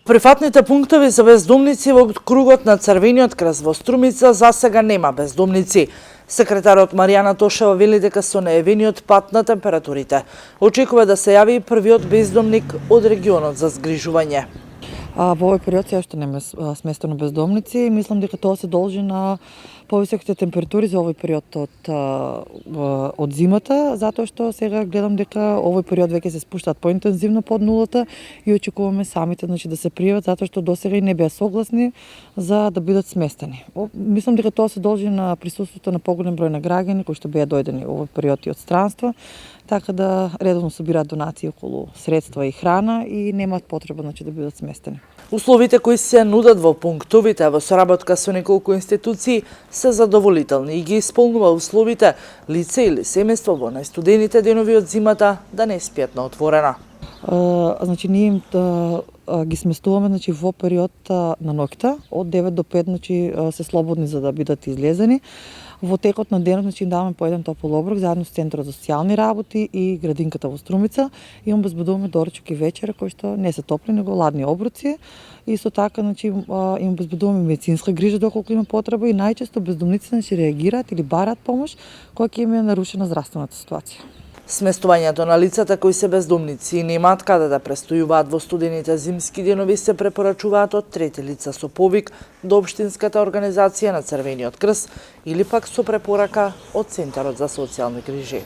Прифатните пунктови за бездомници во кругот на Црвениот крст во Струмица засега нема бездомници. Секретарот Маријана Тошева вели дека со нејавениот пат на температурите очекува да се јави и првиот бездомник од регионот за згрижување. Во овој период се уште нема сместено бездомници. Мислам дека тоа се должи на повисоките температури за овој период од зимата, затоа што сега гледам дека овој период веќе се спуштаат поинтензивно под нулата и очекуваме самите да се пријават, затоа што досега и не беа согласни за да бидат сместени. Мислам дека тоа се должи на присуството на поголем број на граѓани кои што беа дојдени овој период и од странство, така да редовно собираат донации околу средства и храна и немаат потреба да бидат сместени. Условите кои се нудат во пунктовите во соработка со неколку институции се задоволителни и ги исполнува условите лице или семејство во најстудените денови од зимата да не спијат на отворена. Ние им ги сместуваме во период на ноќта од 9 до 5 се слободни за да бидат излезени. Во текот на денот им даваме по еден топол оброк заедно со Центарот за социјални работи и градинката во Струмица и им обезбедуваме доручок и вечера кои што не се топли него ладни оброци. Исто така им обезбедуваме медицинска грижа доколку има потреба и најчесто бездомниците реагираат или бараат помош кога ќе им е нарушена здравствената ситуација. Сместувањето на лицата кои се бездомници и немаат каде да престојуваат во студените зимски денови се препорачуваат од трети лица со повик до Општинската организација на Црвениот крст или пак со препорака од Центарот за социјални грижи.